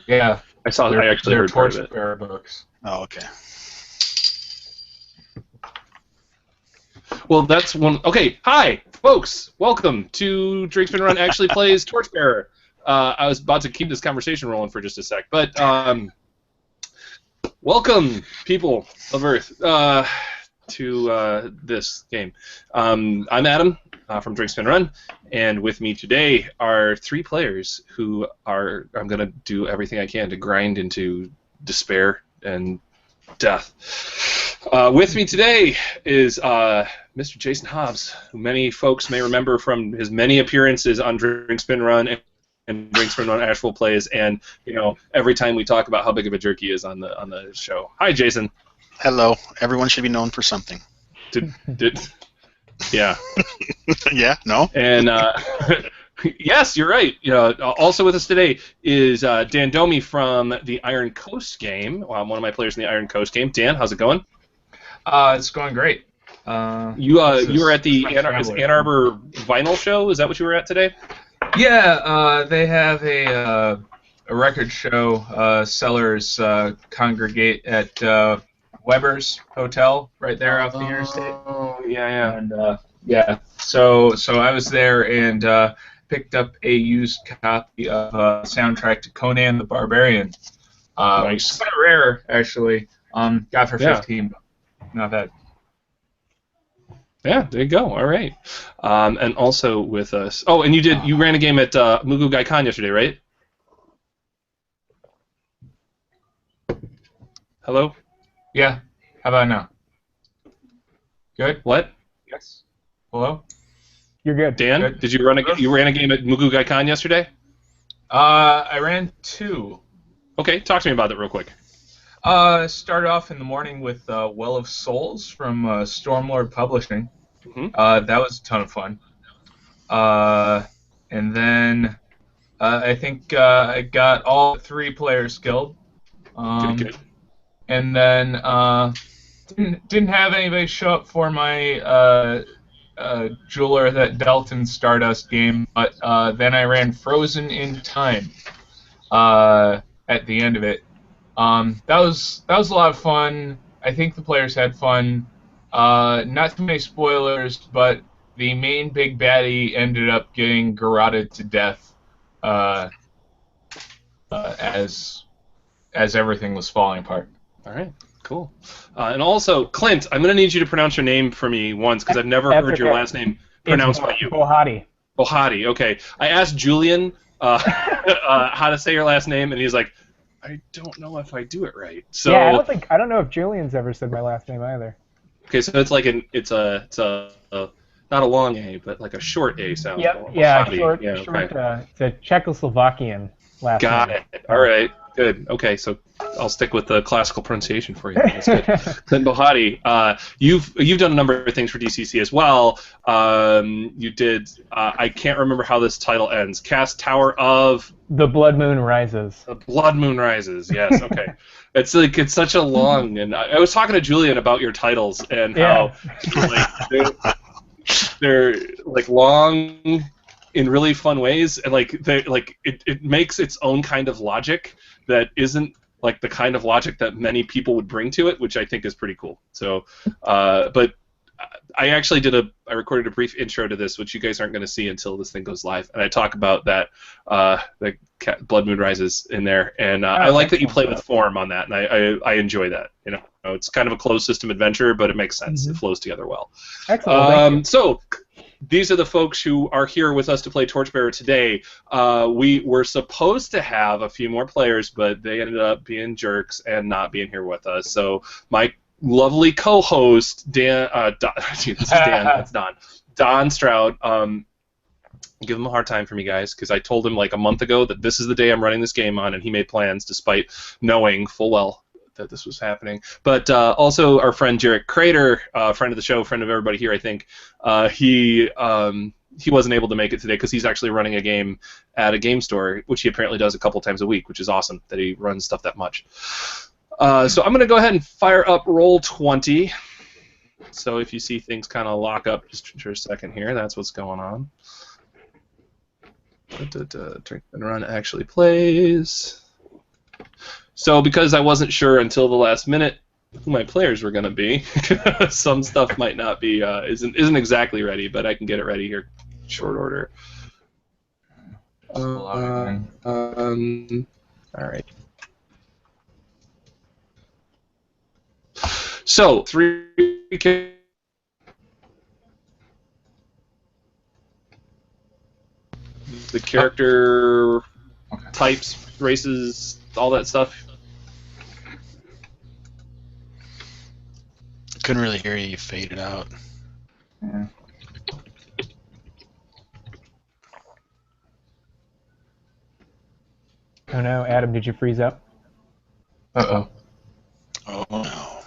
Yeah. I actually heard part of it. Torchbearer books. Oh, okay. Well, that's one. Okay, hi, folks. Welcome to Drinks Been Run Actually Plays Torchbearer. I was about to keep this conversation rolling for just a sec, but welcome, people of Earth, to this game. I'm Adam from Drinks Been Run, and with me today are three players who I'm going to do everything I can to grind into despair and death. With me today is Mr. Jason Hobbs, who many folks may remember from his many appearances on Drink Spin Run and Drink Spin Run Actual Plays, and every time we talk about how big of a jerk he is on the show. Hi, Jason. Hello. Everyone should be known for something. Yeah. Yeah. No. And yes, you're right. Also with us today is Dan Domi from the Iron Coast game. One of my players in the Iron Coast game. Dan, how's it going? It's going great. You were at the Ann Arbor Vinyl Show. Is that what you were at today? Yeah. They have a record show. Sellers congregate at Weber's Hotel right there off the interstate. Oh, yeah. And so I was there and picked up a used copy of soundtrack to Conan the Barbarian. Nice. Kind of rare, actually. Got for 15. Not bad. Yeah, there you go. All right. And also with us. Oh, and you ran a game at Mugu Gai Con yesterday, right? Hello? Yeah. How about now? Good? What? Yes. Hello? You're good. Dan, Good. did you ran a game at Mugu Gai Con yesterday? I ran 2. Okay, talk to me about that real quick. Started off in the morning with Well of Souls from Stormlord Publishing. Mm-hmm. That was a ton of fun. And then I think I got all 3 players killed. Good. And then didn't have anybody show up for my jeweler that dealt in Stardust game, but then I ran Frozen in Time at the end of it. That was a lot of fun. I think the players had fun. Not too many spoilers, but the main big baddie ended up getting garroted to death as everything was falling apart. All right, cool. And also, Clint, I'm going to need you to pronounce your name for me once, because I've never heard your last name pronounced by you. Bohati. Bohati, okay. I asked Julian how to say your last name, and he's like, I don't know if I do it right. So Yeah, I don't know if Julian's ever said my last name either. Okay, so it's like it's a not a long A, but like a short A sound. Yep, yeah, Bohati. short. Okay. It's a Czechoslovakian last name. Got it. All right. Good. Okay, so I'll stick with the classical pronunciation for you. That's good. Clint Bohati, you've done a number of things for DCC as well. You did. I can't remember how this title ends. Cast Tower of The Blood Moon Rises. The Blood Moon Rises. Yes. Okay. It's such a long, and I was talking to Julian about your titles and how they're like long in really fun ways, and it makes its own kind of logic that isn't like the kind of logic that many people would bring to it, which I think is pretty cool. So, but I actually I recorded a brief intro to this, which you guys aren't going to see until this thing goes live, and I talk about that the Blood Moon Rises in there, and I like that you play with form on that, and I enjoy that. It's kind of a closed system adventure, but it makes sense. Mm-hmm. It flows together well. Excellent. So these are the folks who are here with us to play Torchbearer today. We were supposed to have a few more players, but they ended up being jerks and not being here with us. So my lovely co-host, Dan, this is Dan, that's Don. Don Stroud, give him a hard time for me, guys, because I told him like a month ago that this is the day I'm running this game on, and he made plans despite knowing full well that this was happening. But also our friend Jarek Crater, friend of the show, friend of everybody here, I think, he wasn't able to make it today because he's actually running a game at a game store, which he apparently does a couple times a week, which is awesome that he runs stuff that much. So I'm going to go ahead and fire up Roll20. So if you see things kind of lock up just for a second here, that's what's going on. Drink and Run actually plays. So because I wasn't sure until the last minute who my players were going to be, some stuff might not be isn't exactly ready, but I can get it ready here, short order. All right. So 3 the character types, races, all that stuff. Couldn't really hear you. You faded out. Yeah. Oh no, Adam, did you freeze up? Uh-oh. Oh no.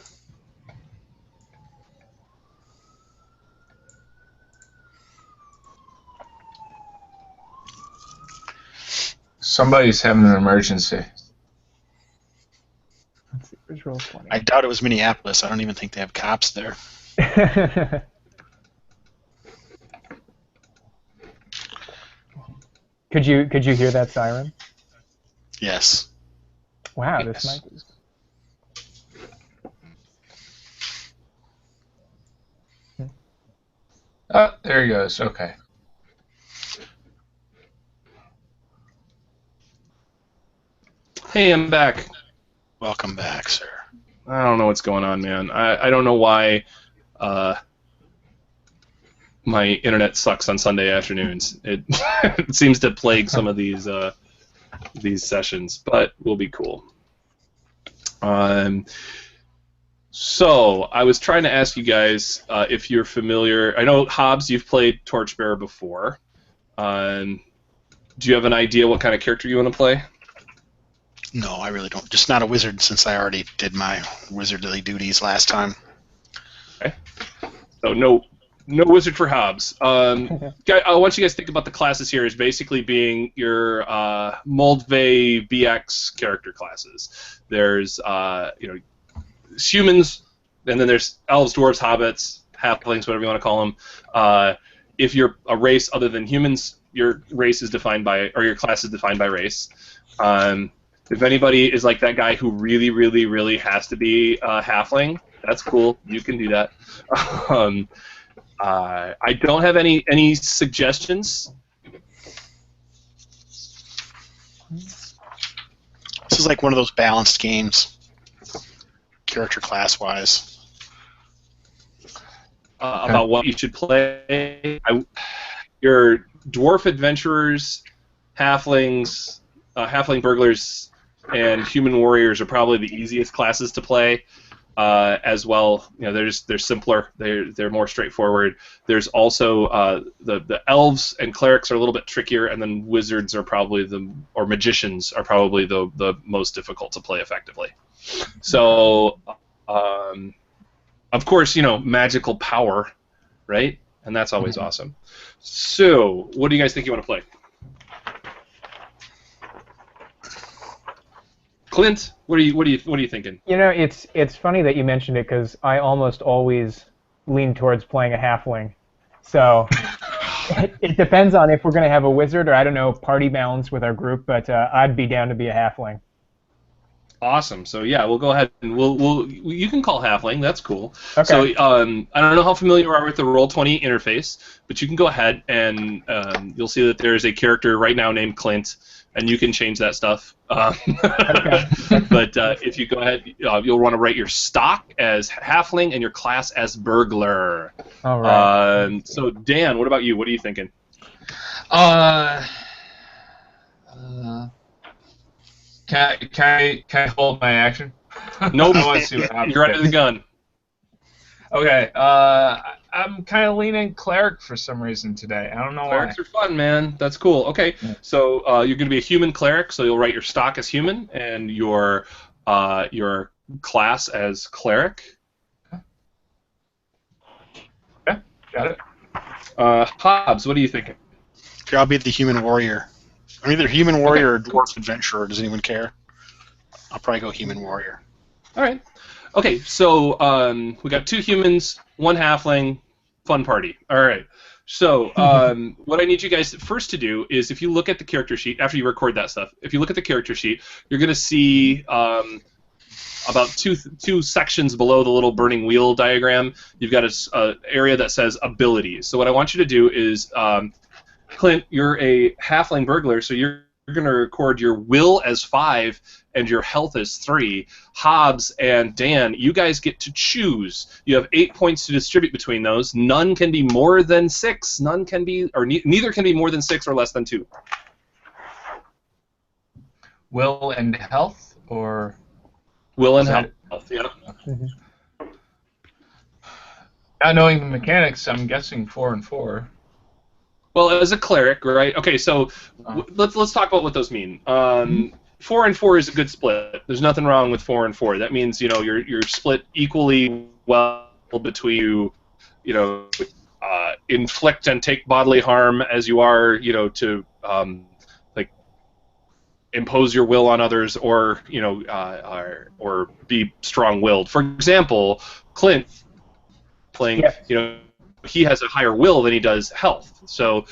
Somebody's having an emergency. Let's see, where's roll 20? I doubt it was Minneapolis. I don't even think they have cops there. Could you hear that siren? Yes. Wow, Yes. this mic is... Oh, there he goes. Okay. Hey, I'm back. Welcome back, sir. I don't know what's going on, man. I don't know why my internet sucks on Sunday afternoons. It, it seems to plague some of these sessions, but we'll be cool. So I was trying to ask you guys if you're familiar. I know, Hobbs, you've played Torchbearer before. Do you have an idea what kind of character you want to play? No, I really don't. Just not a wizard, since I already did my wizardly duties last time. Okay. So no wizard for Hobbs. I want you guys to think about the classes here as basically being your Moldvay BX character classes. There's humans, and then there's elves, dwarves, hobbits, halflings, whatever you want to call them. If you're a race other than humans, your race is defined by, or your class is defined by race. If anybody is like that guy who really, really, really has to be a halfling, that's cool. You can do that. I don't have any suggestions. This is like one of those balanced games, character class-wise. About what you should play. Your dwarf adventurers, halflings, halfling burglars, and human warriors are probably the easiest classes to play. As well, they're simpler. They're more straightforward. There's also the elves and clerics are a little bit trickier, and then wizards are probably or magicians are probably the most difficult to play effectively. So, of course, magical power, right? And that's always awesome. So, what do you guys think you want to play? Clint, what are you thinking? It's funny that you mentioned it because I almost always lean towards playing a halfling. So it depends on if we're going to have a wizard or, I don't know, party balance with our group, but I'd be down to be a halfling. Awesome. So yeah, we'll go ahead and you can call halfling. That's cool. Okay. So I don't know how familiar you are with the Roll20 interface, but you can go ahead and you'll see that there is a character right now named Clint, and you can change that stuff. Okay. But if you go ahead, you'll want to write your stock as halfling and your class as burglar. All right. So Dan, what about you? What are you thinking? Can I hold my action? Nope. I want to see what happens. You're under the gun. Okay. I'm kind of leaning cleric for some reason today. I don't know Clerics why. are fun, man. That's cool. Okay, so you're going to be a human cleric, so you'll write your stock as human and your class as cleric. Okay, got it. Hobbs, what are you thinking? Okay, I'll be the human warrior. I'm either human warrior or dwarf adventurer. Does anyone care? I'll probably go human warrior. All right. Okay, so we got 2 humans, 1 halfling, fun party. All right. So, what I need you guys first to do is, if you look at the character sheet, after you record that stuff, if you look at the character sheet, you're going to see about two sections below the little burning wheel diagram. You've got a area that says abilities. So what I want you to do is, Clint, you're a halfling burglar, so you're going to record your will as 5 and your health as 3. Hobbs and Dan, you guys get to choose. You have 8 points to distribute between those. None can be more than 6. None can be, or neither can be more than 6 or less than 2. Will and health, or will and health. Yeah. Mm-hmm. Not knowing the mechanics, I'm guessing 4 and 4. Well, as a cleric, right? Okay, so let's talk about what those mean. 4 and 4 is a good split. There's nothing wrong with 4 and 4. That means you're split equally well between inflict and take bodily harm as you are to like impose your will on others, or or be strong-willed. For example, Clint playing he has a higher will than he does health. So,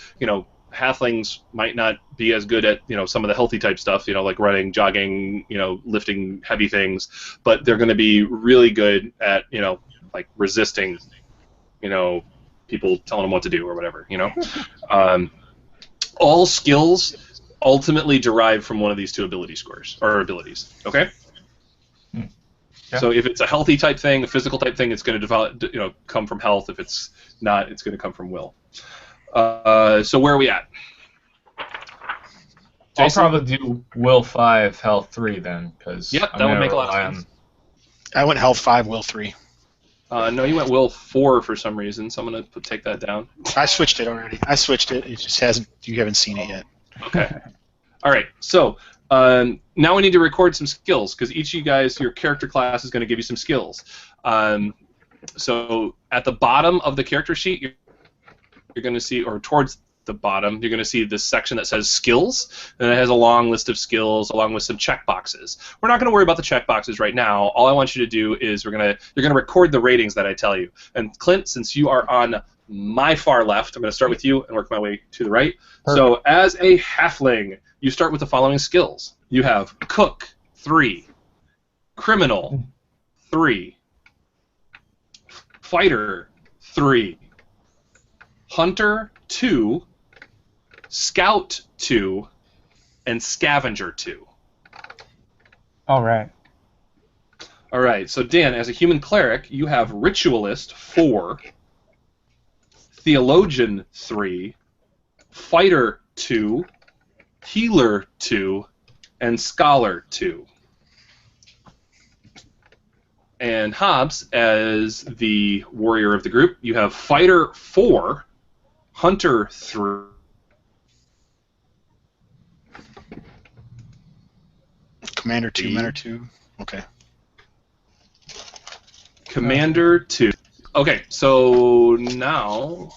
halflings might not be as good at, some of the healthy type stuff, like running, jogging, lifting heavy things, but they're going to be really good at, like resisting, people telling them what to do or whatever, All skills ultimately derive from one of these two ability scores, or abilities, okay? Yeah. So if it's a healthy type thing, a physical type thing, it's going to develop, come from health. If it's not, it's going to come from will. So where are we at? I'll probably do will 5, health 3 then, because that would make a lot of sense. I went health 5, will 3. No, you went will 4 for some reason, so I'm going to take that down. I switched it already. I switched it. It just hasn't. You haven't seen it yet. Okay. All right. So. Now we need to record some skills, because each of you guys, your character class is going to give you some skills. So at the bottom of the character sheet, you're going to see, or towards the bottom, you're going to see this section that says skills, and it has a long list of skills along with some check boxes. We're not going to worry about the check boxes right now. All I want you to do is you're going to record the ratings that I tell you. And Clint, since you are on my far left, I'm going to start with you and work my way to the right. Perfect. So as a halfling, you start with the following skills. You have Cook, 3. Criminal, 3. Fighter, 3. Hunter, 2. Scout, 2. And Scavenger, 2. All right. All right, so Dan, as a human cleric, you have Ritualist, 4. Theologian, 3. Fighter, 2. Healer, 2, and Scholar, 2. And Hobbs, as the warrior of the group, you have Fighter, 4, Hunter, 3. Commander, 2, men are 2. Okay. Commander, 2. Okay, so now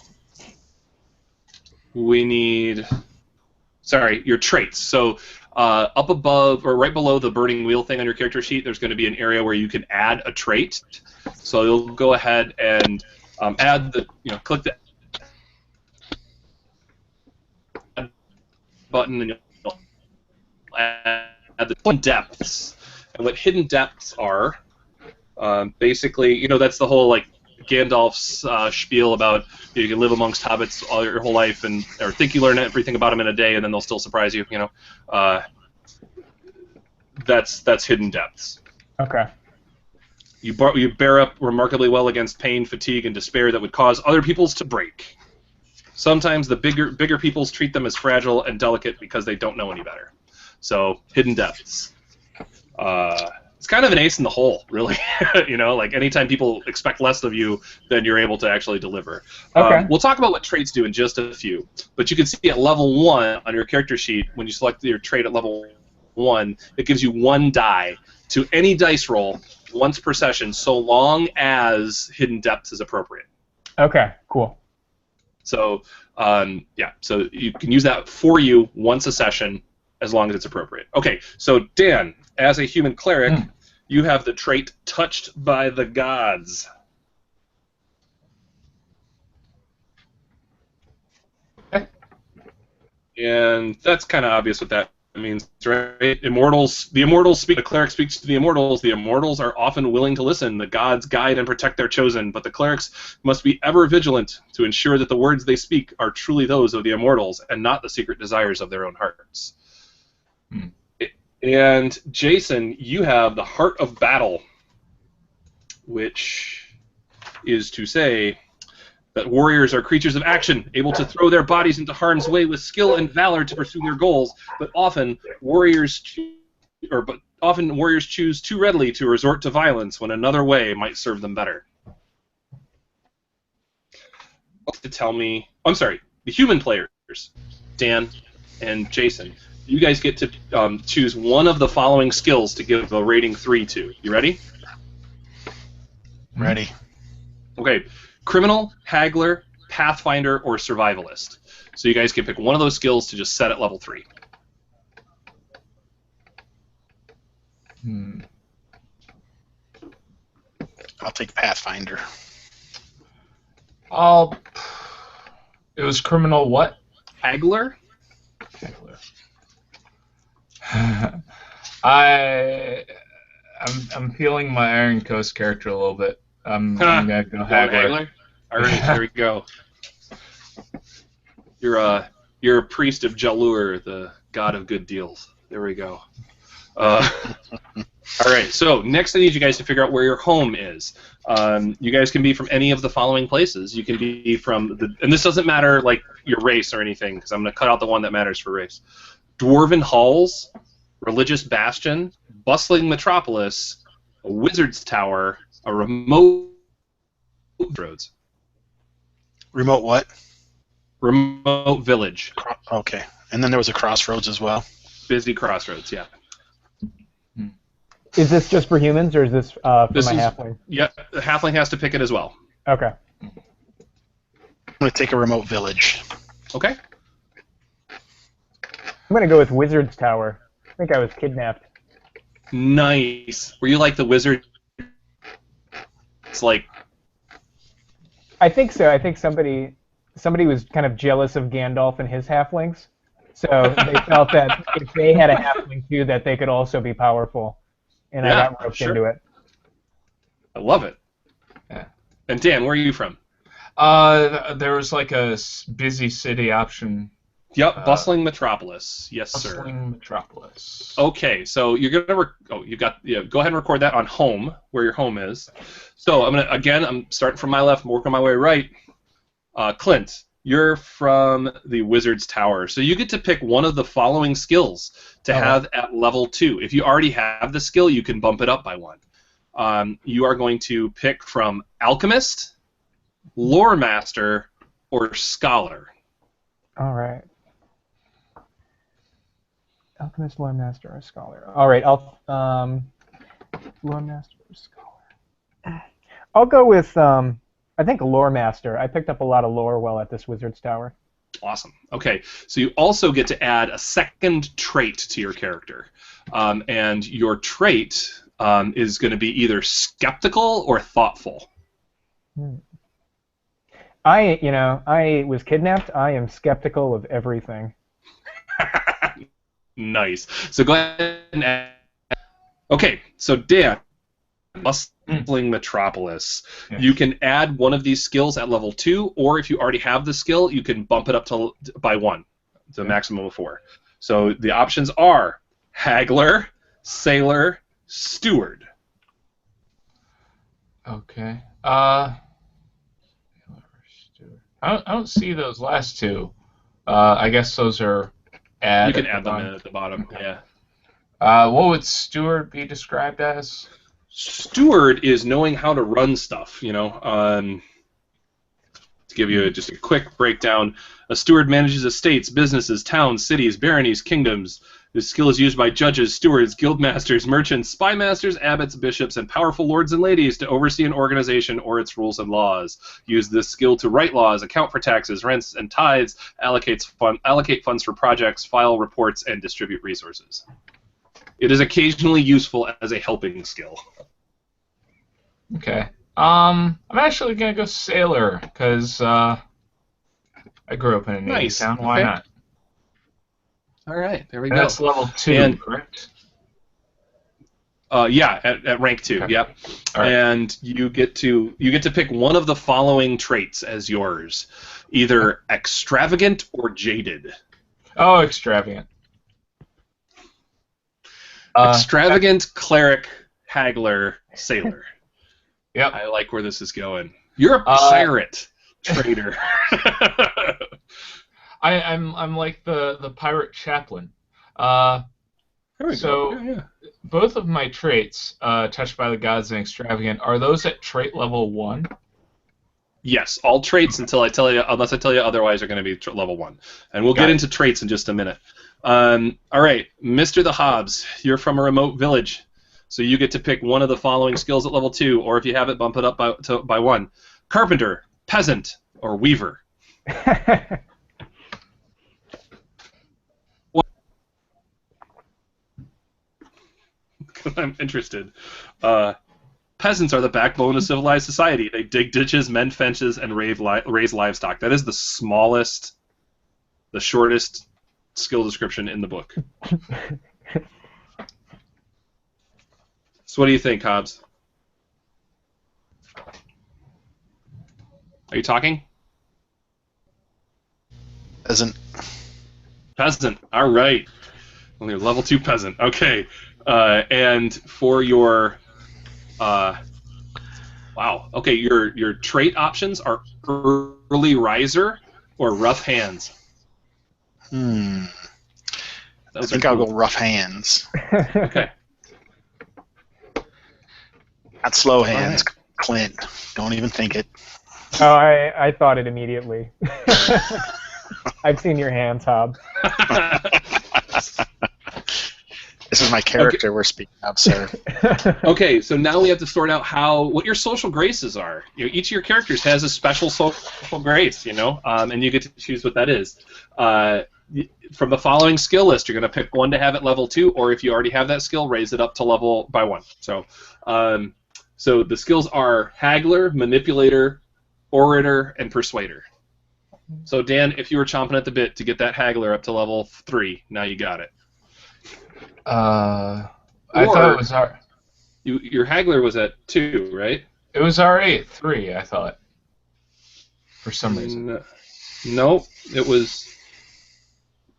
we need... Sorry, your traits. So up above, or right below the burning wheel thing on your character sheet, there's going to be an area where you can add a trait. So you'll go ahead and add the, click the add button, and you'll add the hidden depths. And what hidden depths are, basically, that's the whole, like, Gandalf's spiel about you can live amongst hobbits all your whole life or think you learn everything about them in a day and then they'll still surprise you. That's hidden depths. Okay. You bear up remarkably well against pain, fatigue, and despair that would cause other peoples to break. Sometimes the bigger peoples treat them as fragile and delicate because they don't know any better. So hidden depths. It's kind of an ace in the hole, really. Like anytime people expect less of you, then you're able to actually deliver. Okay. We'll talk about what traits do in just a few, but you can see at level 1 on your character sheet, when you select your trait at level 1, it gives you 1 die to any dice roll once per session, so long as hidden depths is appropriate. Okay, cool. So, so you can use that for you once a session, as long as it's appropriate. Okay, so Dan, as a human cleric, you have the trait Touched by the Gods. And that's kind of obvious what that means, right? The immortals speak. The cleric speaks to the immortals. The immortals are often willing to listen. The gods guide and protect their chosen, but the clerics must be ever vigilant to ensure that the words they speak are truly those of the immortals and not the secret desires of their own hearts. And Jason, you have the Heart of Battle, which is to say that warriors are creatures of action, able to throw their bodies into harm's way with skill and valor to pursue their goals, but often warriors choose too readily to resort to violence when another way might serve them better. To tell me, I'm sorry, the human players, Dan and Jason, you guys get to choose one of the following skills to give a rating 3 to. You ready? Ready. Okay. Criminal, Haggler, Pathfinder, or Survivalist. So you guys can pick one of those skills to just set at level 3. I'll take Pathfinder. It was criminal what? Haggler? I'm feeling my Iron Coast character a little bit. I'm gonna go Haggler. All right, there we go. You're a priest of Jalur, the god of good deals. There we go. All right, so next I need you guys to figure out where your home is. You guys can be from any of the following places. You can be from and this doesn't matter like your race or anything, because I'm going to cut out the one that matters for race. Dwarven halls, religious bastion, bustling metropolis, a wizard's tower, a remote roads. Remote what? Remote village. Okay. And then there was a crossroads as well. Busy crossroads, yeah. Is this just for humans, or is this for my halfling? Yeah, the halfling has to pick it as well. Okay. I'm going to take a remote village. Okay. I'm going to go with Wizard's Tower. I think I was kidnapped. Nice. Were you like the wizard? It's like... I think so. I think somebody was kind of jealous of Gandalf and his halflings. So they felt that if they had a halfling too, that they could also be powerful. And I got roped into it. I love it. Yeah. And Dan, where are you from? There was like a busy city option. Yep, bustling metropolis. Yes, sir. Bustling metropolis. Okay, so you're gonna go ahead and record that on home, where your home is. So I'm starting from my left, working my way right. Clint, you're from the Wizard's Tower, so you get to pick one of the following skills to have at level 2. If you already have the skill, you can bump it up by 1. You are going to pick from Alchemist, Lore Master, or Scholar. All right. Alchemist, Lore Master, or Scholar. All right, Lore Master or Scholar. I'll go with I think Lore Master. I picked up a lot of lore while at this Wizard's Tower. Awesome. Okay, so you also get to add a second trait to your character, and your trait is going to be either skeptical or thoughtful. I was kidnapped. I am skeptical of everything. Nice. So go ahead and add. Okay, so Dan, bustling metropolis. Yes. You can add one of these skills at level 2, or if you already have the skill, you can bump it up by 1, to a maximum of 4. So the options are Haggler, Sailor, Steward. Okay. I don't see those last two. I guess those are add. You can add them in at the bottom. Okay. Yeah. What would Steward be described as? Steward is knowing how to run stuff. To give you just a quick breakdown, a steward manages estates, businesses, towns, cities, baronies, kingdoms. This skill is used by judges, stewards, guildmasters, merchants, spymasters, abbots, bishops, and powerful lords and ladies to oversee an organization or its rules and laws. Use this skill to write laws, account for taxes, rents, and tithes, allocate funds for projects, file reports, and distribute resources. It is occasionally useful as a helping skill. Okay. I'm actually gonna go Sailor because I grew up in a Navy town. Why not? All right, there we And go. that's level 2, And- correct? Yeah, at rank 2. Okay. Yep. All right. And you get to pick one of the following traits as yours, either extravagant or jaded. Oh, extravagant. Extravagant, cleric, haggler, sailor. Yep. I like where this is going. You're a pirate, traitor. I'm like the pirate chaplain. There we So- go. Yeah. Both of my traits, touched by the gods and extravagant, are those at trait level 1? Yes, all traits unless I tell you otherwise are going to be level 1. And we'll get into traits in just a minute. All right, Mr. the Hobbs, you're from a remote village, so you get to pick one of the following skills at level 2, or if you have it, bump it up by 1. Carpenter, peasant, or weaver. I'm interested. Peasants are the backbone of civilized society. They dig ditches, mend fences, and raise livestock. That is the shortest skill description in the book. So what do you think, Hobbs? Are you talking? Peasant. All right. Only a level 2 peasant. Okay. And for your wow. Okay, your trait options are early riser or rough hands. I Those think are I'll cool. go rough hands. Okay. Not slow hands, Clint. Don't even think it. Oh, I thought it immediately. I've seen your hands, Hob. This is my character we're speaking of, sir. Okay, so now we have to sort out what your social graces are. Each of your characters has a special social grace, and you get to choose what that is. From the following skill list, you're going to pick one to have at level 2, or if you already have that skill, raise it up to level by 1. So the skills are Haggler, Manipulator, Orator, and Persuader. So Dan, if you were chomping at the bit to get that Haggler up to level 3, now you got it. I thought it was your Haggler was at 2, right? It was already at 3, I thought. For some reason. No, it was.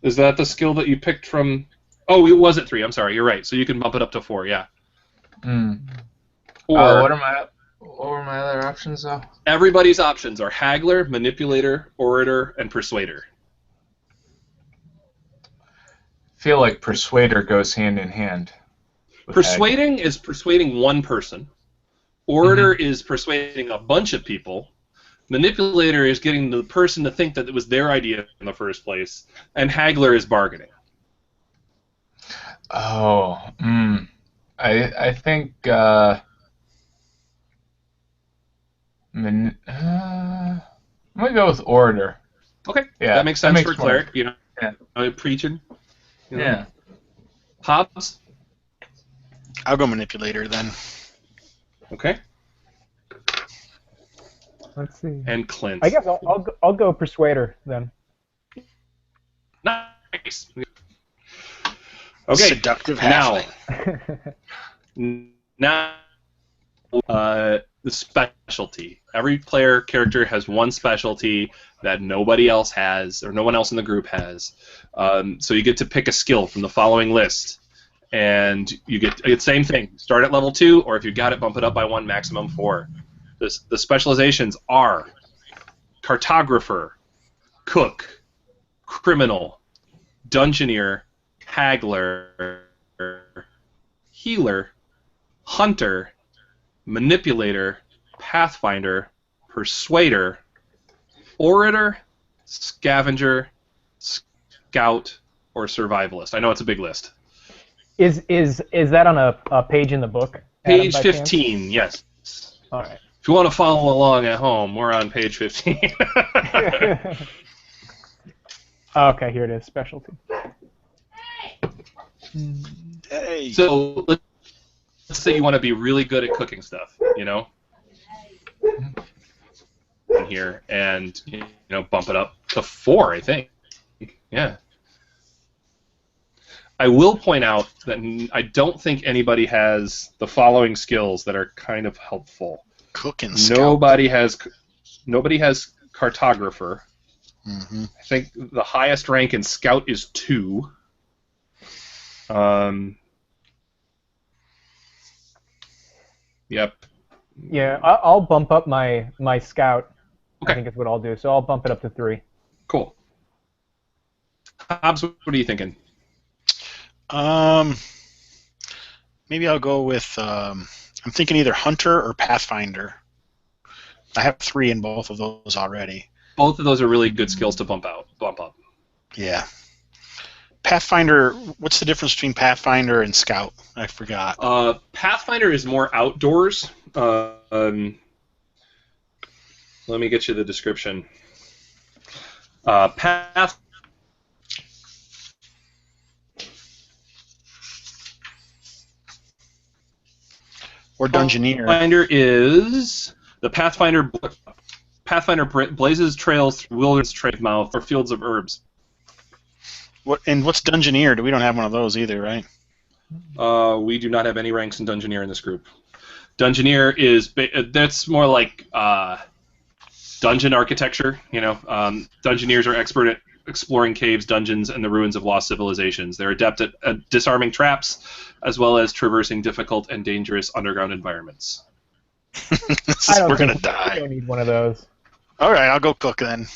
Is that the skill that you picked from? Oh, it was at 3. I'm sorry. You're right. So you can bump it up to 4. Yeah. Or what were my other options though? everybody's options are Haggler, Manipulator, Orator, and Persuader. I feel like Persuader goes hand in hand. with Persuading is persuading one person. Orator is persuading a bunch of people. Manipulator is getting the person to think that it was their idea in the first place. And Haggler is bargaining. Oh, I think I'm gonna go with Orator. Okay, Yeah, that makes that sense makes for more- cleric. Yeah. Preaching. Yeah. Hobbs. I'll go manipulator then. Okay. Let's see. And Clint. I guess I'll go Persuader then. Nice. Okay. Seductive Now, halfling. the specialty. Every player character has one specialty that nobody else has, or no one else in the group has. So you get to pick a skill from the following list, and you get the same thing. Start at level 2, or if you got it, bump it up by 1, maximum 4. The specializations are cartographer, cook, criminal, dungeoneer, haggler, healer, hunter, manipulator, pathfinder, persuader, orator, scavenger, scout, or survivalist. I know it's a big list. Is that on a page in the book? Adam, Page by chance? 15, yes. All right. If you want to follow along at home, we're on page 15. Okay, here it is. Specialty. Hey. So let's say you want to be really good at cooking stuff, in here, and bump it up to 4, I think. Yeah. I will point out that I don't think anybody has the following skills that are kind of helpful. Cook and scout. Nobody has cartographer. Mm-hmm. I think the highest rank in scout is 2. Yep. Yeah, I'll bump up my scout. Okay. I think is what I'll do. So I'll bump it up to 3. Cool. Hobbs, what are you thinking? Maybe I'll go with. I'm thinking either hunter or pathfinder. I have 3 in both of those already. Both of those are really good skills to bump up. Yeah. Pathfinder. What's the difference between pathfinder and scout? I forgot. Pathfinder is more outdoors. Let me get you the description. Path. Or dungeoneer. Pathfinder is the Pathfinder. Pathfinder blazes trails through wilderness, trade mouth, or fields of herbs. What's dungeoneer? We don't have one of those either, right? We do not have any ranks in dungeoneer in this group. Dungeoneer is that's more like dungeon architecture. You know, dungeoneers are expert at exploring caves, dungeons, and the ruins of lost civilizations. They're adept at disarming traps, as well as traversing difficult and dangerous underground environments. We're gonna die. I don't need one of those. All right, I'll go cook then.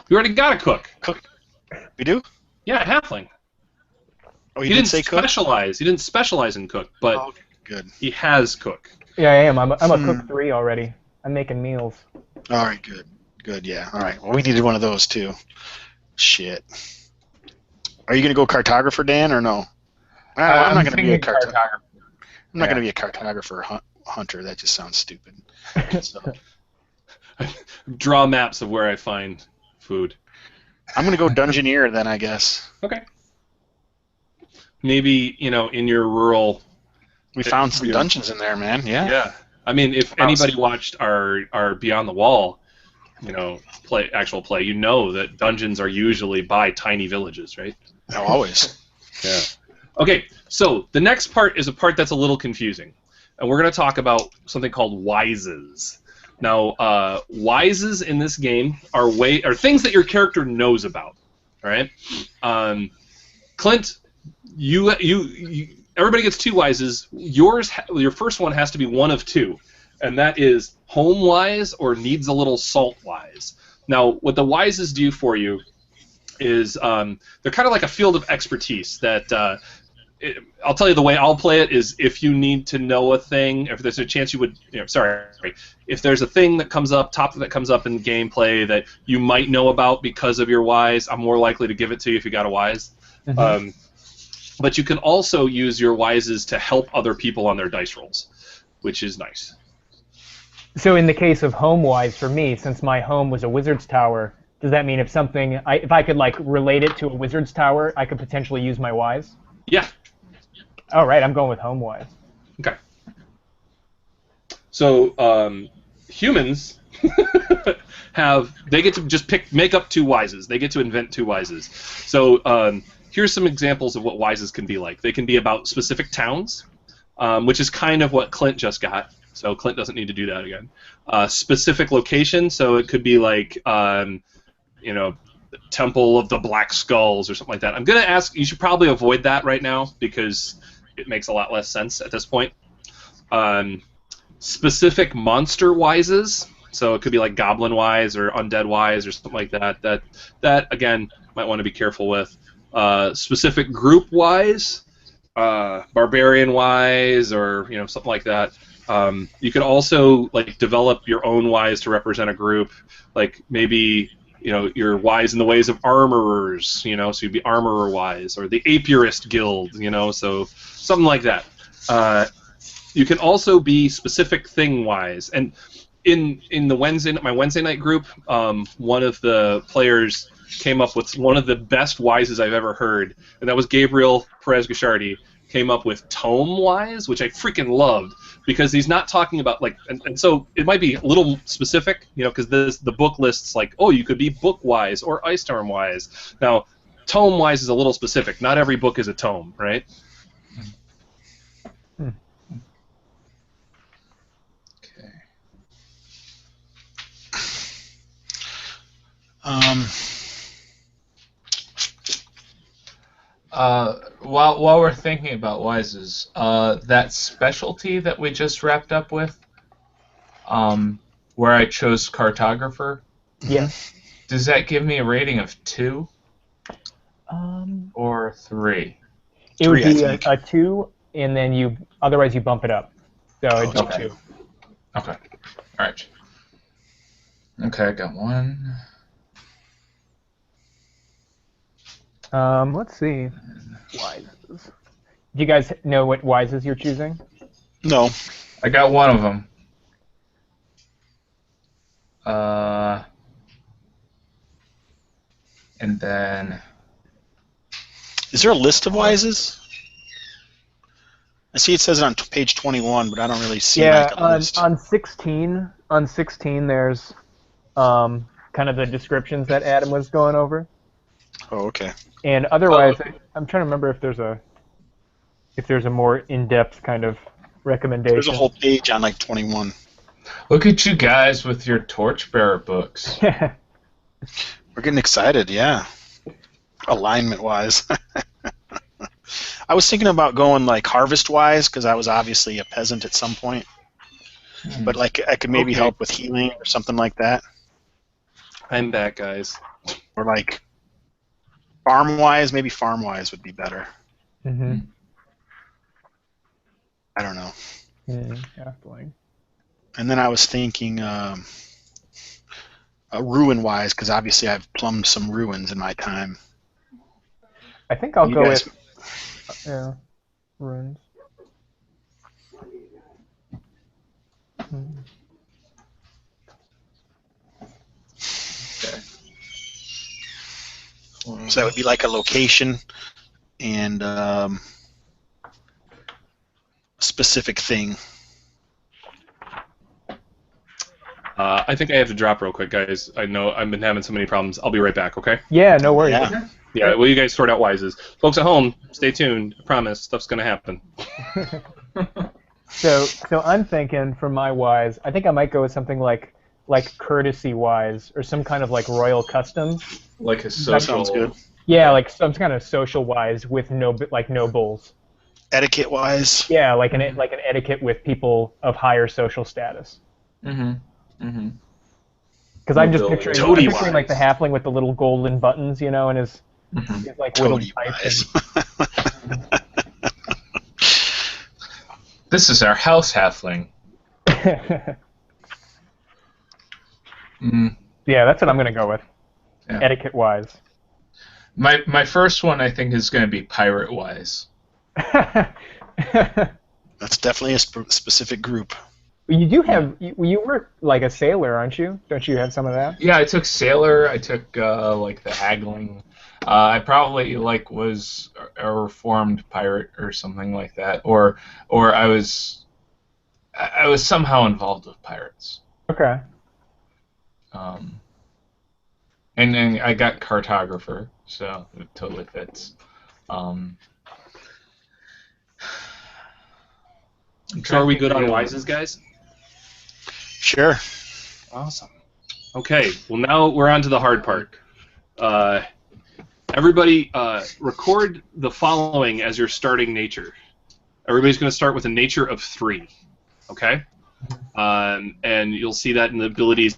You already got a cook. Cook. We do? Yeah, halfling. Oh, He you didn't say cook? specialize. He didn't specialize in cook, but Oh, good. he has cook. Yeah, I am. I'm a cook 3 already. I'm making meals. All right, good. Good, yeah. All right. Well, we needed one of those too. Shit. Are you gonna go cartographer, Dan, or no? I'm not gonna be a cartographer. I'm not gonna be a cartographer hunter. That just sounds stupid. So, Draw maps of where I find food. I'm gonna go dungeoneer then, I guess. Okay. Maybe, in your rural... We found some dungeons in there, man. Yeah. Yeah. I mean, if anybody watched our Beyond the Wall, actual play, you know that dungeons are usually by tiny villages, right? Oh, always. Yeah. Okay, so the next part is a part that's a little confusing. And we're going to talk about something called wises. Now, wises in this game are things that your character knows about, all right? Clint, everybody gets 2 wises. Your first one has to be one of 2, and that is home wise or needs a little salt wise. Now, what the wises do for you is they're kind of like a field of expertise that I'll tell you the way I'll play it is if you need to know a thing, if there's a chance you would, if there's a thing that comes up, topic that comes up in gameplay that you might know about because of your wise, I'm more likely to give it to you if you got a wise. Mm-hmm. But you can also use your wises to help other people on their dice rolls, which is nice. So in the case of home wise for me, since my home was a wizard's tower, does that mean if I could relate it to a wizard's tower, I could potentially use my wise? Yeah. All right, I'm going with home wise. Okay. So humans they get to just make up 2 wises. They get to invent 2 wises. So here's some examples of what wises can be like. They can be about specific towns, which is kind of what Clint just got. So Clint doesn't need to do that again. Specific location, so it could be like, Temple of the Black Skulls or something like that. I'm going to ask, you should probably avoid that right now because it makes a lot less sense at this point. Specific monster wises, so it could be like goblin wise or undead wise or something like that. That again, might want to be careful with. Specific group wise, barbarian wise, or something like that. You could also develop your own wise to represent a group, like maybe you're wise in the ways of armorers, so you'd be armorer wise, or the apiarist guild, so something like that. You can also be specific thing wise, and in my Wednesday night group, one of the players came up with one of the best wises I've ever heard, and that was Gabriel Perez-Gachardi came up with tome wise, which I freaking loved, because he's not talking about and so it might be a little specific, because the book lists you could be book wise or ice storm wise. Now, tome-wise is a little specific. Not every book is a tome, right? While we're thinking about wises, that specialty that we just wrapped up with, where I chose cartographer. Yeah. Does that give me a rating of 2 or 3? It would 3, be I think. a 2, and then otherwise you bump it up. So it'd be okay. 2. Okay. All right. Okay, I got 1. Let's see. Wises. Do you guys know what wises you're choosing? No. I got 1 of them. And then... Is there a list of wises? I see it says it on page 21, but I don't really see like a list. on 16. On 16, there's kind of the descriptions that Adam was going over. Oh, okay. And otherwise, I'm trying to remember if there's a more in-depth kind of recommendation. There's a whole page on like 21. Look at you guys with your Torchbearer books. We're getting excited, yeah. Alignment-wise. I was thinking about going like harvest-wise because I was obviously a peasant at some point. But like I could maybe help with healing or something like that. I'm back, guys. Or like farm-wise, maybe farm-wise would be better. Mm-hmm. I don't know. Halfling. And then I was thinking ruin-wise because obviously I've plumbed some ruins in my time. I think I'll go guys- with runes. Okay. So that would be like a location and specific thing. I think I have to drop real quick, guys. I know I've been having so many problems. I'll be right back, okay? Yeah, no worries. Yeah. Yeah, well, you guys sort out wises. Folks at home, stay tuned. I promise, stuff's going to happen. So I'm thinking for my wise, I think I might go with something like courtesy wise or some kind of like royal customs. Like a That social... sounds good. Yeah, like some kind of social wise with no bulls. Etiquette-wise. Yeah, like an etiquette with people of higher social status. Mm-hmm. Mm-hmm. Because I'm just Nobility. picturing, Toady-wise. like the halfling with the little golden buttons, you know, and his like little pipe. Toady-wise. This is our house halfling. Yeah, that's what I'm gonna go with. Yeah. Etiquette wise. My first one, I think, is going to be pirate-wise. That's definitely a specific group. You were like a sailor, aren't you? Don't you have some of that? Yeah, I took sailor. I took like the haggling. I probably like was a reformed pirate or something like that, or I was somehow involved with pirates. Okay. And then I got cartographer, so it totally fits. So are we good on wises, guys? Sure. Awesome. Okay, well now we're on to the hard part. Everybody record the following as your starting nature. Everybody's going to start with a nature of 3, okay? And you'll see that in the abilities.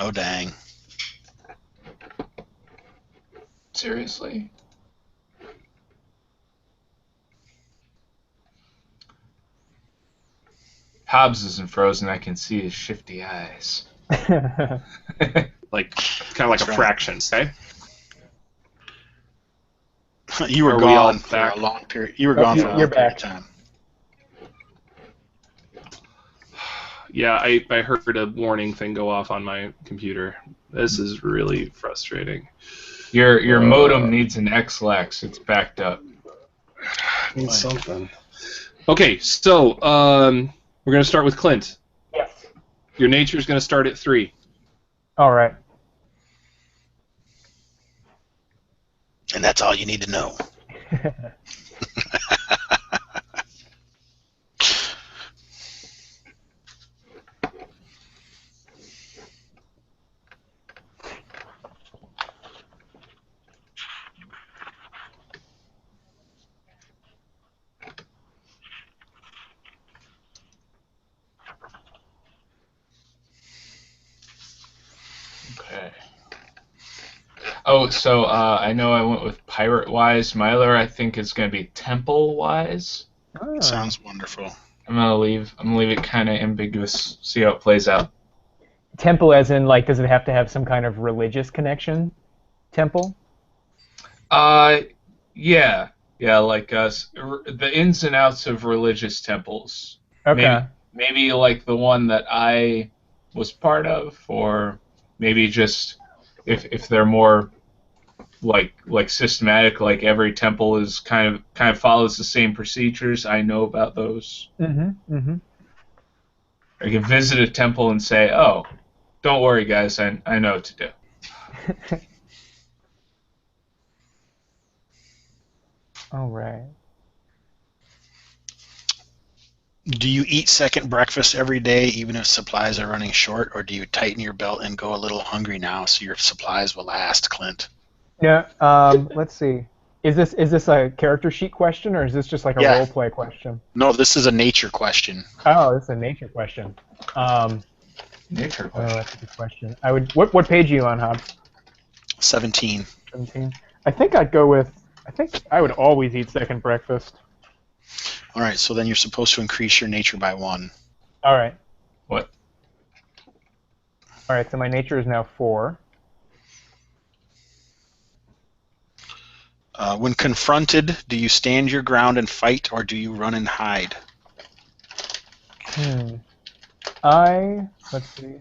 Oh, dang. Seriously? Hobbs isn't frozen. I can see his shifty eyes. Like, kind of like a fraction, okay? You were Are we all gone for back? a long period. You were gone for a long You're period of back. time. Yeah, I heard a warning thing go off on my computer. This is really frustrating. Your modem needs an X-Lax. It's backed up. Needs something. Okay, so we're going to start with Clint. Yes. Your nature is going to start at 3. All right. And that's all you need to know. Okay. Oh, so I know I went with pirate-wise. My other, I think, is going to be temple-wise. Oh. Sounds wonderful. I'm gonna leave it kind of ambiguous. See how it plays out. Temple, as in, like, does it have to have some kind of religious connection? Temple? Yeah, like the ins and outs of religious temples. Okay. Maybe like the one that I was part of, or maybe just if they're more like systematic, like every temple is kind of follows the same procedures. I know about those. Mm-hmm. I can visit a temple and say, "Oh, don't worry, guys, I know what to do." All right. Do you eat second breakfast every day, even if supplies are running short, or do you tighten your belt and go a little hungry now so your supplies will last, Clint? Yeah. Let's see. Is this a character sheet question, or is this just like a role play question? No, this is a nature question. Oh, this is a nature question. Nature Oh, question. that's a good question. I would. What page are you on, Hobbs? 17. 17. I think I would always eat second breakfast. All right, so then you're supposed to increase your nature by 1. All right. What? All right. So my nature is now 4. When confronted, do you stand your ground and fight, or do you run and hide? Let's see.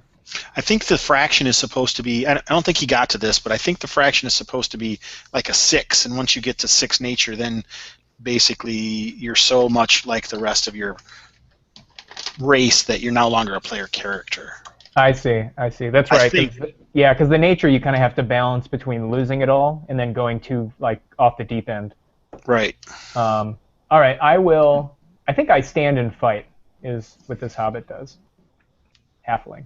I think the fraction is supposed to be, I don't think he got to this, but I think the fraction is supposed to be like a 6, and once you get to 6 nature, then basically you're so much like the rest of your race that you're no longer a player character. I see. That's right. Because the nature you kind of have to balance between losing it all and then going to like off the deep end. Right. All right. I think I stand and fight is what this hobbit does. Halfling.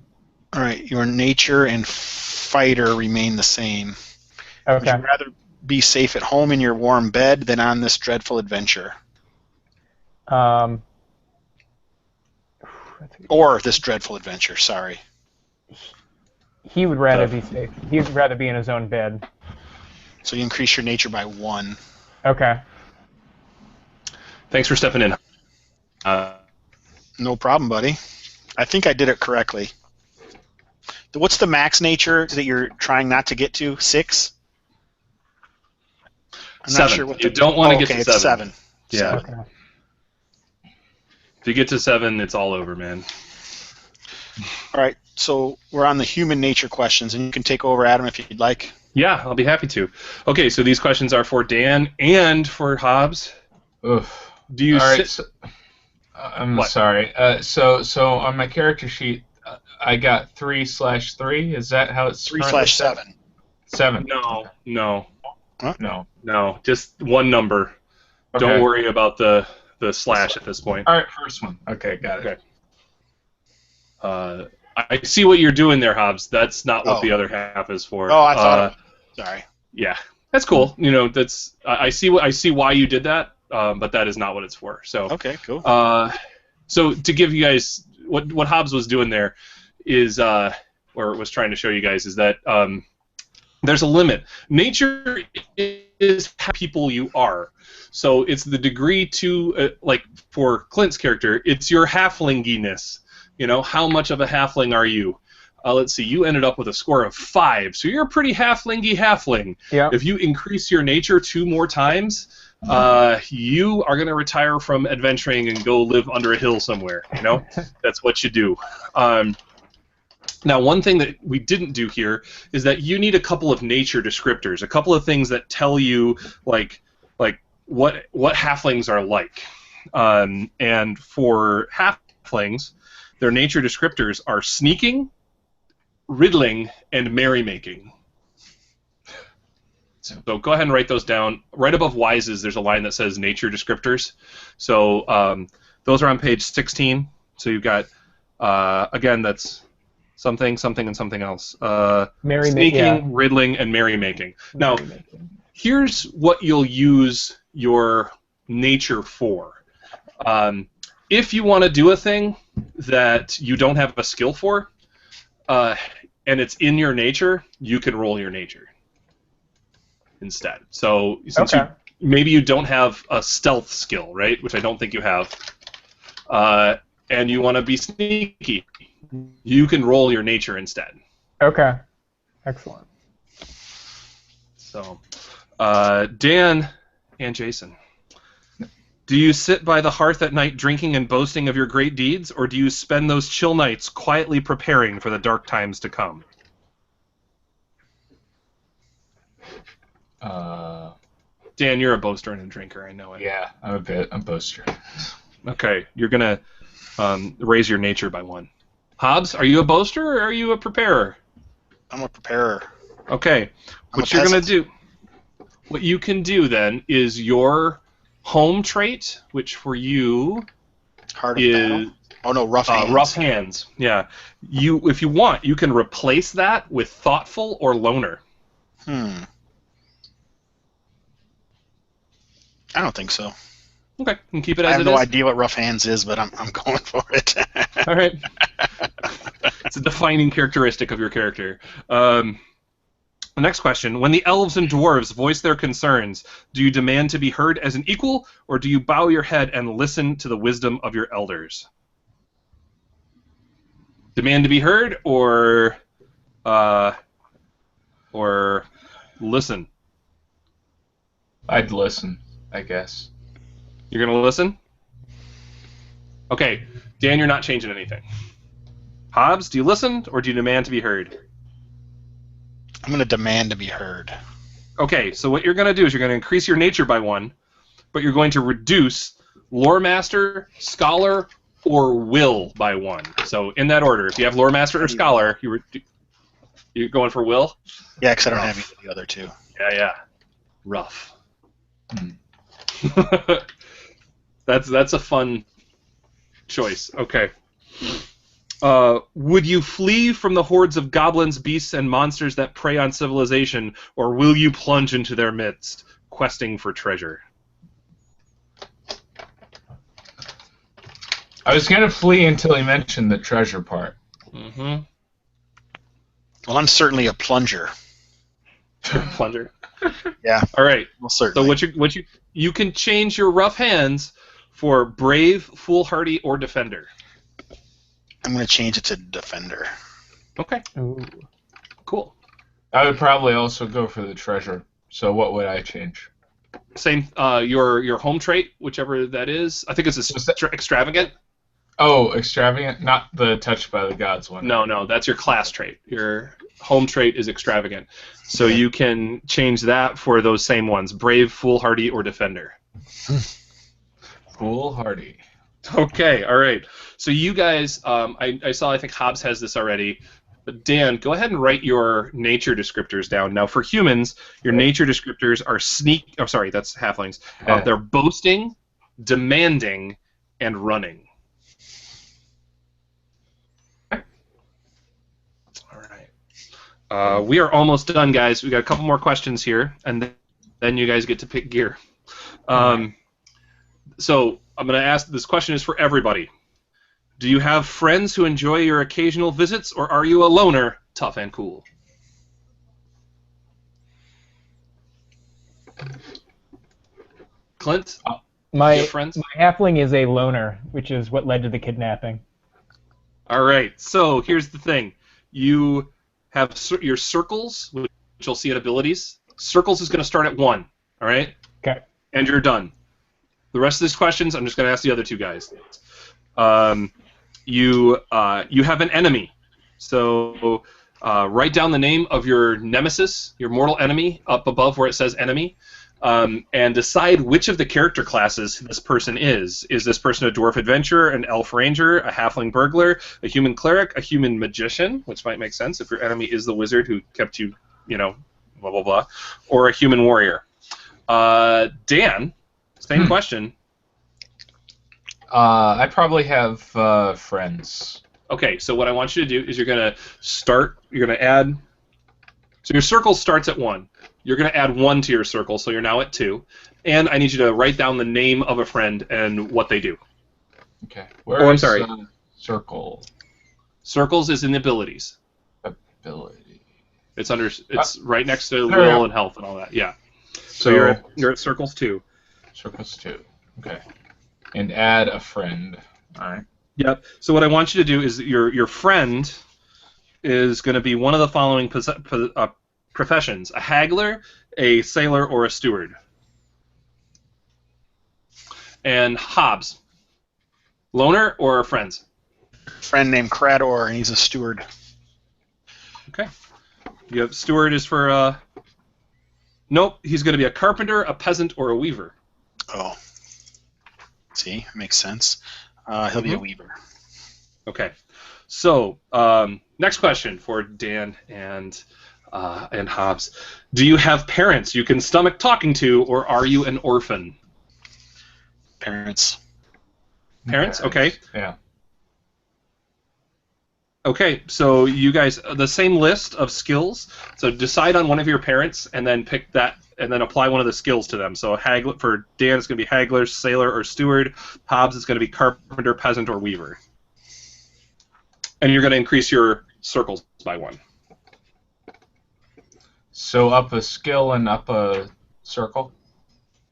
All right. Your nature and fighter remain the same. Okay. Would you rather be safe at home in your warm bed than on this dreadful adventure? Or this dreadful adventure, sorry. He would rather be safe. He would rather be in his own bed. So you increase your nature by 1. Okay. Thanks for stepping in. No problem, buddy. I think I did it correctly. What's the max nature that you're trying not to get to? 6? I'm 7. not sure what you don't want to get to it's 7. 7. Yeah. Okay. If you get to 7, it's all over, man. All right, so we're on the human nature questions, and you can take over, Adam, if you'd like. Yeah, I'll be happy to. Okay, so these questions are for Dan and for Hobbs. Oof. Do you All right, I'm What? sorry. So on my character sheet, I got 3/3. Is that how it's 3/7. 7. No. Huh? No, just one number. Okay. Don't worry about the slash at this point. All right, first one. Okay, got it. Okay. I see what you're doing there, Hobbs. That's not what the other half is for. Oh, I thought. Sorry. Yeah, that's cool. You know, that's I see why you did that, but that is not what it's for. So. Okay, cool. So to give you guys what Hobbs was doing there is, or was trying to show you guys, is that there's a limit. Nature is how people you are. So it's the degree to, like for Clint's character, it's your halflinginess. You know, how much of a halfling are you? Let's see, you ended up with a score of 5, so you're a pretty halflingy halfling. Yeah. If you increase your nature 2 more times, you are going to retire from adventuring and go live under a hill somewhere. You know, that's what you do. Now, one thing that we didn't do here is that you need a couple of nature descriptors, a couple of things that tell you like what halflings are like. And for halflings, their nature descriptors are sneaking, riddling, and merrymaking. So go ahead and write those down. Right above wises, there's a line that says nature descriptors. So those are on page 16. So you've got, again, that's something, something, and something else. Sneaking, riddling, and merrymaking. Now, here's what you'll use your nature for. If you want to do a thing that you don't have a skill for, and it's in your nature, you can roll your nature instead. So since maybe you don't have a stealth skill, right, which I don't think you have, and you want to be sneaky, you can roll your nature instead. Okay. Excellent. So, Dan and Jason, do you sit by the hearth at night drinking and boasting of your great deeds, or do you spend those chill nights quietly preparing for the dark times to come? Dan, you're a boaster and a drinker, I know it. Yeah, I'm a boaster. Okay, you're going to raise your nature by 1. Hobbs, are you a boaster or are you a preparer? I'm a preparer. Okay, what you're going to do, what you can do then is your home trait, which for you Heart of battle? Oh no, rough hands. Rough hands, yeah. If you want, you can replace that with thoughtful or loner. I don't think so. Okay, you can keep it as it is. I have no idea what rough hands is, but I'm going for it. All right. It's a defining characteristic of your character. The next question. When the elves and dwarves voice their concerns, do you demand to be heard as an equal, or do you bow your head and listen to the wisdom of your elders? Demand to be heard, or listen? I'd listen, I guess. You're going to listen? Okay. Dan, you're not changing anything. Hobbs, do you listen, or do you demand to be heard? I'm going to demand to be heard. Okay, so what you're going to do is you're going to increase your nature by 1, but you're going to reduce Lore Master, Scholar, or Will by 1. So in that order, if you have Lore Master or Scholar, you're going for Will? Yeah, because I don't have either of the other two. Yeah. Rough. That's a fun choice. Okay. Would you flee from the hordes of goblins, beasts, and monsters that prey on civilization, or will you plunge into their midst, questing for treasure? I was going to flee until he mentioned the treasure part. Mm-hmm. Well, I'm certainly a plunger. Plunger? Yeah. All right. Well, certainly. So you can change your rough hands for brave, foolhardy, or defender. I'm going to change it to defender. Okay. Ooh. Cool. I would probably also go for the treasure. So what would I change? Same. Your home trait, whichever that is. I think it's extravagant. Oh, extravagant? Not the touched by the gods one. No, that's your class trait. Your home trait is extravagant. So you can change that for those same ones: brave, foolhardy, or defender. Foolhardy. Okay, all right. So you guys, I saw, I think Hobbs has this already. But Dan, go ahead and write your nature descriptors down. Now, for humans, your nature descriptors are sneak. Oh, sorry, that's halflings. They're boasting, demanding, and running. All right. We are almost done, guys. We got a couple more questions here, and then you guys get to pick gear. So I'm going to ask. This question is for everybody. Do you have friends who enjoy your occasional visits, or are you a loner, tough and cool? Clint? My friends? my halfling is a loner, which is what led to the kidnapping. All right, so here's the thing. You have your circles, which you'll see at abilities. Circles is going to start at 1, all right? Okay. And you're done. The rest of these questions, I'm just going to ask the other two guys. You have an enemy. So write down the name of your nemesis, your mortal enemy, up above where it says enemy, and decide which of the character classes this person is. Is this person a dwarf adventurer, an elf ranger, a halfling burglar, a human cleric, a human magician, which might make sense if your enemy is the wizard who kept you, blah blah blah, or a human warrior. Dan, same question. I probably have friends. Okay, so what I want you to do is you're going to add, so your circle starts at 1. You're going to add 1 to your circle, so you're now at 2. And I need you to write down the name of a friend and what they do. Okay. I'm sorry. Circle. Circles is in abilities. Ability. It's right next to will and health and all that. Yeah. So you're at circles 2. Circles 2. Okay. And add a friend. All right. Yep. So what I want you to do is your friend is going to be one of the following professions: a haggler, a sailor, or a steward. And Hobbs, loner or friends? Friend named Krador, and he's a steward. Okay. You have steward is for nope. He's going to be a carpenter, a peasant, or a weaver. Oh. See, makes sense. He'll be a weaver. Okay. So, next question for Dan and Hobbs. Do you have parents you can stomach talking to, or are you an orphan? Parents. Parents? Okay. Yeah. Okay, so you guys, the same list of skills. So decide on one of your parents, and then pick that, and then apply one of the skills to them. So for Dan, it's going to be haggler, sailor, or steward. Hobbs, it's going to be carpenter, peasant, or weaver. And you're going to increase your circles by 1. So up a skill and up a circle?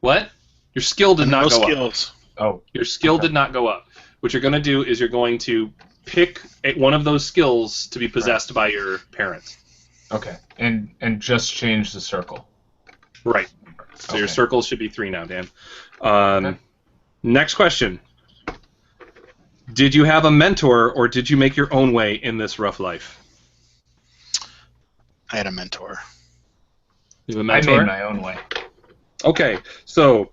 What? Your skill did not go skills. up. Oh. Your skill did not go up. What you're going to do is you're going to pick one of those skills to be possessed by your parents. Okay. And just change the circle. Right. So your circles should be 3 now, Dan. Next question. Did you have a mentor, or did you make your own way in this rough life? I had a mentor. You have a mentor? I made my own way. Okay. So,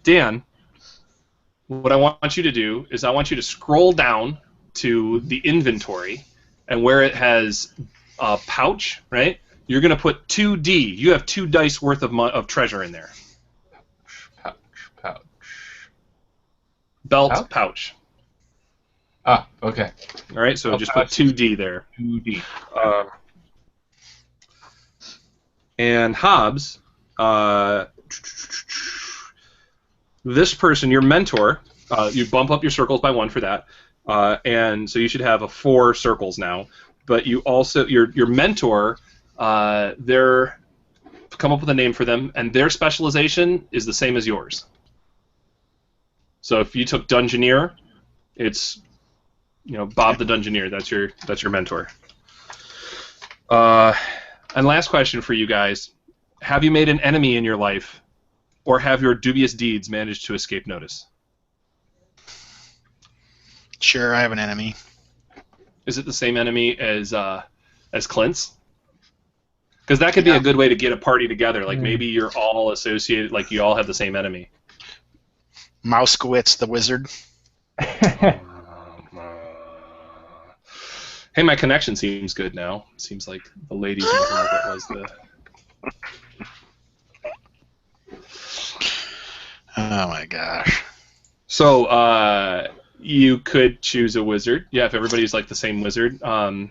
Dan, what I want you to do is I want you to scroll down to the inventory, and where it has a pouch, right? You're going to put 2D. You have 2 dice worth of treasure in there. Pouch. Belt, pouch. Ah, okay. All right, so just put 2D there. 2D. And Hobbs, this person, your mentor, you bump up your circles by 1 for that, and so you should have 4 circles now. But you also, your mentor, they're come up with a name for them, and their specialization is the same as yours. So if you took Dungeoneer, it's Bob the Dungeoneer. That's your mentor. And last question for you guys: have you made an enemy in your life, or have your dubious deeds managed to escape notice? Sure, I have an enemy. Is it the same enemy as Clint's? Because that could be a good way to get a party together. Like maybe you're all associated, like you all have the same enemy. Muszkiewicz, the wizard. Hey, my connection seems good now. Seems like the ladies in the market was the. Oh my gosh. So you could choose a wizard. Yeah, if everybody's like the same wizard. Dan,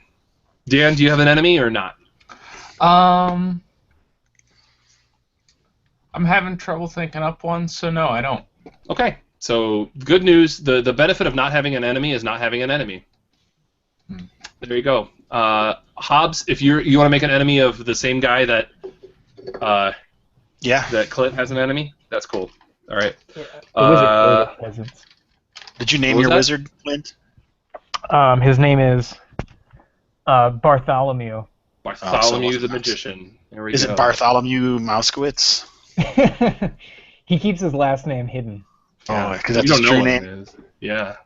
do you have an enemy or not? I'm having trouble thinking up one, so no, I don't. Okay, so good news. The benefit of not having an enemy is not having an enemy. There you go. Hobbs, if you want to make an enemy of the same guy that that Clint has an enemy, that's cool. All right. The wizard peasants. Did you name your wizard, Clint? His name is Bartholomew. Bartholomew the magician. There we go. Is it Bartholomew Muszkiewicz? He keeps his last name hidden. Oh, because that's his true name. It is. Yeah.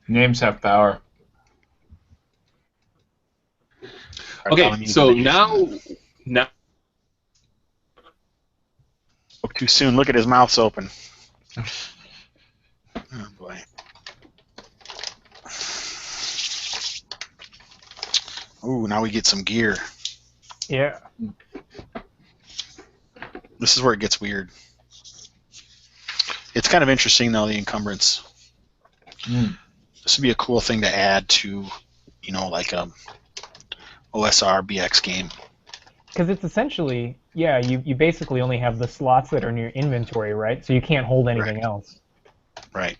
Names have power. Okay, so now. Spoke too soon. Look at his mouth's open. Oh boy. Ooh, now we get some gear. Yeah. This is where it gets weird. It's kind of interesting, though, the encumbrance. This would be a cool thing to add to, like a OSR BX game. Because it's essentially, you basically only have the slots that are in your inventory, right? So you can't hold anything else. Right.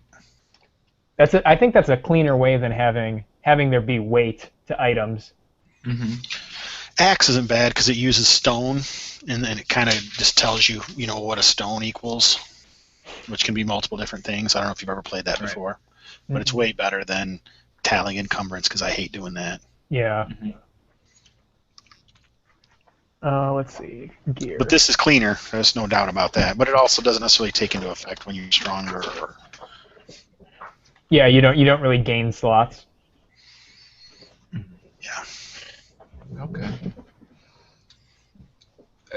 I think that's a cleaner way than having there be weight to items. Mm-hmm. Axe isn't bad because it uses stone, and then it kind of just tells you, what a stone equals, which can be multiple different things. I don't know if you've ever played that before, but it's way better than tallying encumbrance because I hate doing that. Yeah. Let's see. Gear. But this is cleaner. There's no doubt about that. But it also doesn't necessarily take into effect when you're stronger. Yeah, you don't really gain slots. Yeah. Okay.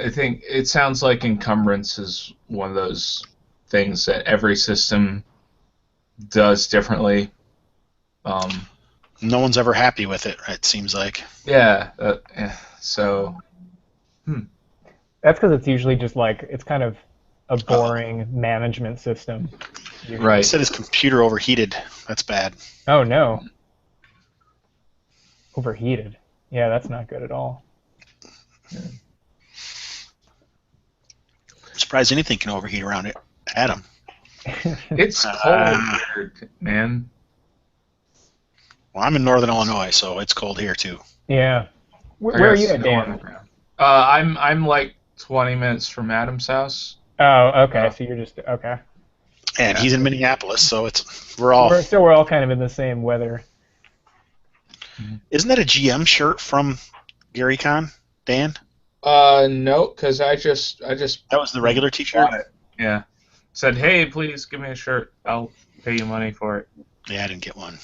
I think it sounds like encumbrance is one of those things that every system does differently. No one's ever happy with it, it seems like. Yeah. So. That's because it's usually just it's kind of a boring management system. Right. It said his computer overheated. That's bad. Oh, no. Overheated. Yeah, that's not good at all. I'm surprised anything can overheat around it. Adam. It's cold here, man. Well, I'm in northern Illinois, so it's cold here, too. Yeah. Where are you at, Dan? I'm like 20 minutes from Adam's house. Oh, okay. So you're just okay. And he's in Minneapolis, so we're all kind of in the same weather. Isn't that a GM shirt from Gary Con, Dan? No, because I just that was the regular T-shirt. Yeah, said, hey, please give me a shirt. I'll pay you money for it. Yeah, I didn't get one.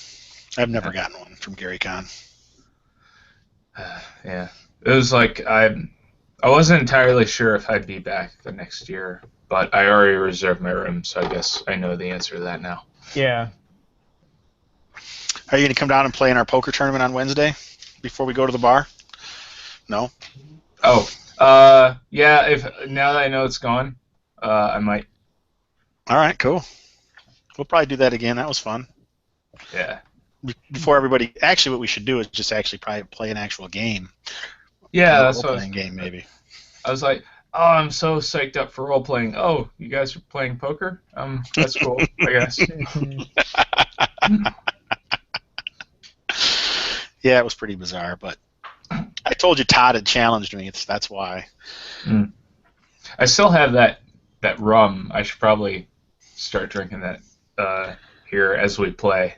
I've never gotten one from Gary Con. Yeah, it was like I wasn't entirely sure if I'd be back the next year, but I already reserved my room, so I guess I know the answer to that now. Yeah. Are you going to come down and play in our poker tournament on Wednesday before we go to the bar? No? Oh, yeah, now that I know it's gone, I might. All right, cool. We'll probably do that again. That was fun. Yeah. Before everybody, actually what we should do is just actually probably play an actual game. Yeah, that's what role-playing game, maybe. I was like, oh, I'm so psyched up for role-playing. Oh, you guys are playing poker? That's cool, I guess. Yeah, it was pretty bizarre, but I told you Todd had challenged me. That's why. I still have that rum. I should probably start drinking that here as we play.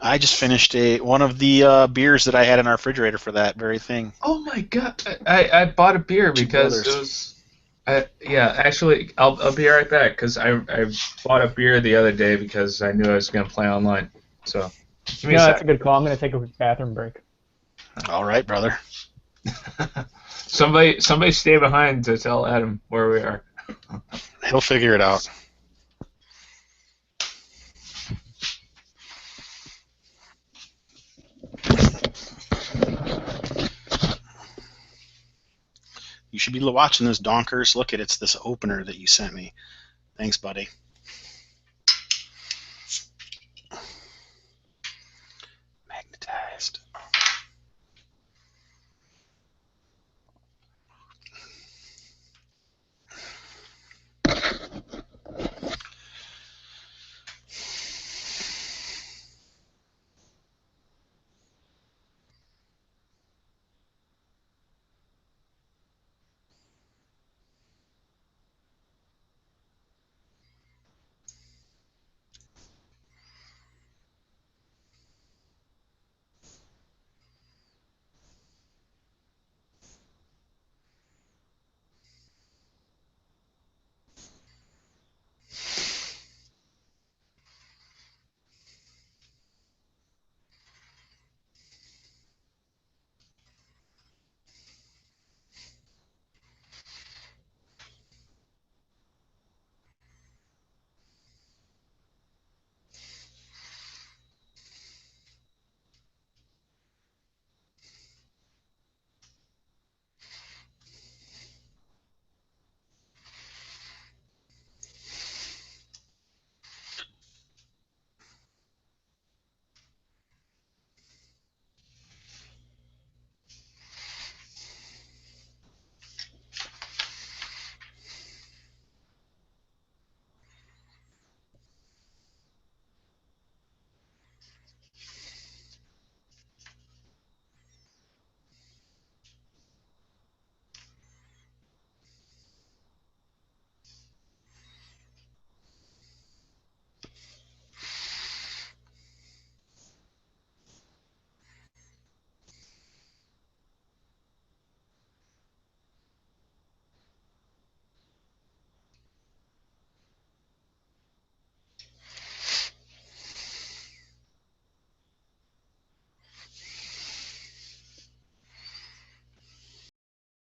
I just finished one of the beers that I had in our refrigerator for that very thing. Oh my god! I bought a beer because it was. Yeah, actually, I'll be right back because I bought a beer the other day because I knew I was gonna play online. So. That's a good call. I'm gonna take a quick bathroom break. All right, brother. Somebody stay behind to tell Adam where we are. He'll figure it out. You should be watching this, Donkers. Look it's this opener that you sent me. Thanks, buddy.